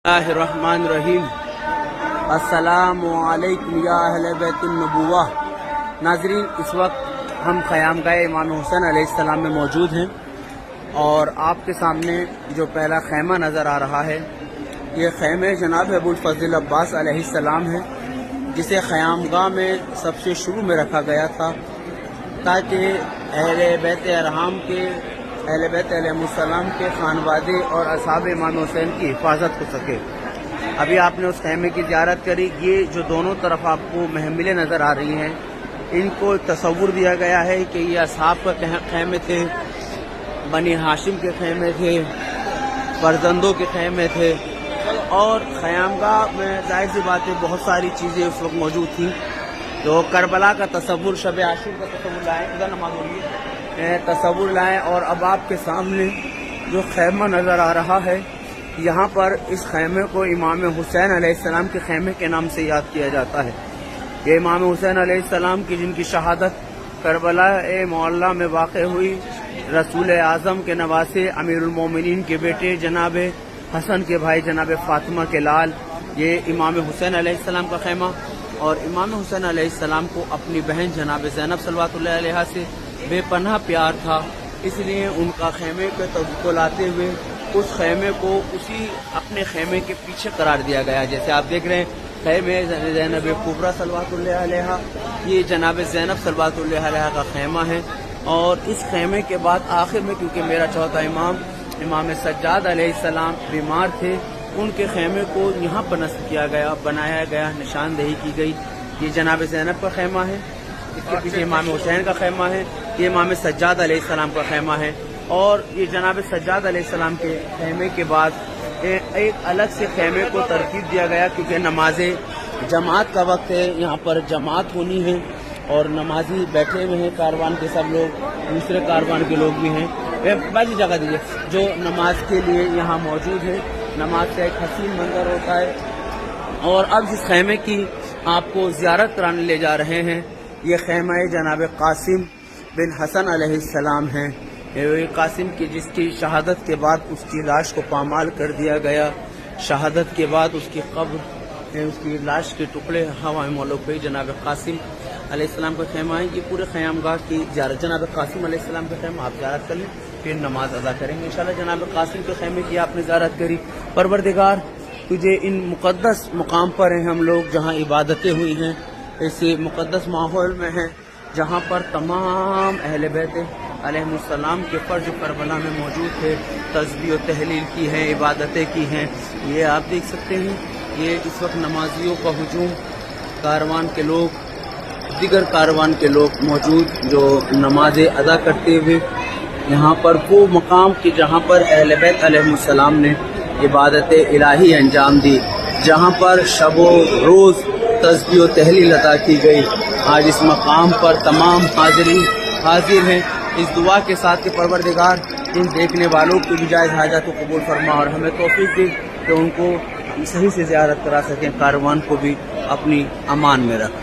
बिस्मिल्लाहिर्रहमानिर्रहीम। अस्सलामु अलैकुम या अहले बैतुन नबुव्वा। नाज़रीन, इस वक्त हम ख़यामगाह इमाम हुसैन अलैहिस्सलाम में मौजूद हैं और आपके सामने जो पहला खैमा नज़र आ रहा है ये खैमे जनाब अबुल फज़ल अब्बास अलैहिस्सलाम है, जिसे ख़यामगाह में सबसे शुरू में रखा गया था ताकि अहले बैत अरहाम के अहले बैत अलैहिस्सलाम के खानवादे और असहाब इमाम हुसैन की हिफाजत हो सके। अभी आपने उस खैमे की ज़ियारत करी। ये जो दोनों तरफ आपको महमिलें नज़र आ रही हैं, इनको तसव्वुर दिया गया है कि ये असहाब का खैमे थे, बनी हाशिम के खैमे थे, फर्जंदों के खैमे थे और ख़यामगाह में जाहिर सी बात है बहुत सारी चीज़ें उस वक्त मौजूद थी। तो करबला का तसव्वुर, शब आशूर का तसव्वुर लाएँ, इधर नमाज हो रही है, तसव्वुर लाएँ। और अब आपके सामने जो खैमा नज़र आ रहा है, यहाँ पर इस खैमे को इमाम हुसैन अलैहिस्सलाम के खैमे के नाम से याद किया जाता है। ये इमाम हुसैन अलैहिस्सलाम की जिनकी शहादत करबला मौला में वाक़ हुई, रसूल आज़म के नवासे अमीरुल मोमिनीन के बेटे जनाब हसन के भाई जनाब फातिमा के लाल, ये इमाम हुसैन अलैहिस्सलाम का खैमा। और इमाम हुसैन अलैहिस्सलाम को अपनी बहन जनाब ज़ैनब सल्लल्लाहु अलैहा से बेपनाह प्यार था, इसलिए उनका खैमे के तज़किरा लाते हुए उस खैमे को उसी अपने खैमे के पीछे करार दिया गया। जैसे आप देख रहे हैं खैमे ज़ैनब कुबरा सल्लल्लाहु अलैहा, ये जनाब ज़ैनब सल्लल्लाहु अलैहा का खैमा है। और इस खैमे के बाद आखिर में, क्योंकि मेरा चौथा इमाम सज्जाद अलैहिस्सलाम बीमार थे, उनके खैमे को यहाँ पर नस्ब किया गया, बनाया गया, निशानदेही की गई। ये जनाब ज़ैनब का खैमा है, इसके पीछे इमाम हुसैन का खैमा है, ये इमाम सज्जाद अलैहिस्सलाम का खैमा है। और ये जनाब सज्जाद अलैहिस्सलाम के खैमे के बाद एक अलग से खैमे को तरतीब दिया गया, क्योंकि नमाज जमात का वक्त है, यहाँ पर जमात होनी है और नमाजी बैठे हुए हैं, कारवान के सब लोग, दूसरे कारवान के लोग भी हैं, बाकी जगह दीजिए जो नमाज के लिए यहाँ मौजूद है। नमाज का एक हसीन मंजर होता है। और अब जिस खैमे की आपको ज़ियारत कराने ले जा रहे हैं, ये खैमा जनाब कासिम बिन हसन अलैहिस्सलाम है। ये कासिम की जिसकी शहादत के बाद उसकी लाश को पामाल कर दिया गया, शहादत के बाद उसकी कब्र, उसकी लाश के टुकड़े हवा में मौलूद हुई। जनाब कासिम अलैहिस्सलाम का खैमा है। ये पूरे ख़यामगाह की ज़ियारत जनाब कासिम अलैहिस्सलाम का खैमा आप ज़ियारत कर लें, फिर नमाज अदा करेंगे इंशाल्लाह। जनाब कासिम के खैमे की आपने ज़ियारत करी। परवरदिगार, तुझे इन मुक़द्दस मुकाम पर हैं हम लोग जहाँ इबादतें हुई हैं, ऐसे मुक़द्दस माहौल में हैं जहाँ पर तमाम अहले बैत अलैहिस्सलाम के फ़र्ज करबला में मौजूद थे, तस्बीह और तहलील की हैं, इबादतें की हैं। ये आप देख सकते हैं, ये इस वक्त नमाजियों का हुजूम, कारवान के लोग, दिगर कारवान के लोग मौजूद जो नमाज़ें अदा करते हुए यहाँ पर वो मकाम की जहाँ पर अहले बैत अलैहिस्सलाम ने इबादत इलाही अंजाम दी, जहाँ पर शबो रोज़ तस्बीह और तहलील अदा की गई। आज इस मकाम पर तमाम हाज़िरीन हाजिर हैं इस दुआ के साथ कि परवरदिगार इन देखने वालों की भी जायज़ हाजत को कबूल फरमा और हमें तौफीक दे कि उनको सही से ज़ियारत करा सकें, कारवान को भी अपनी अमान में रखें।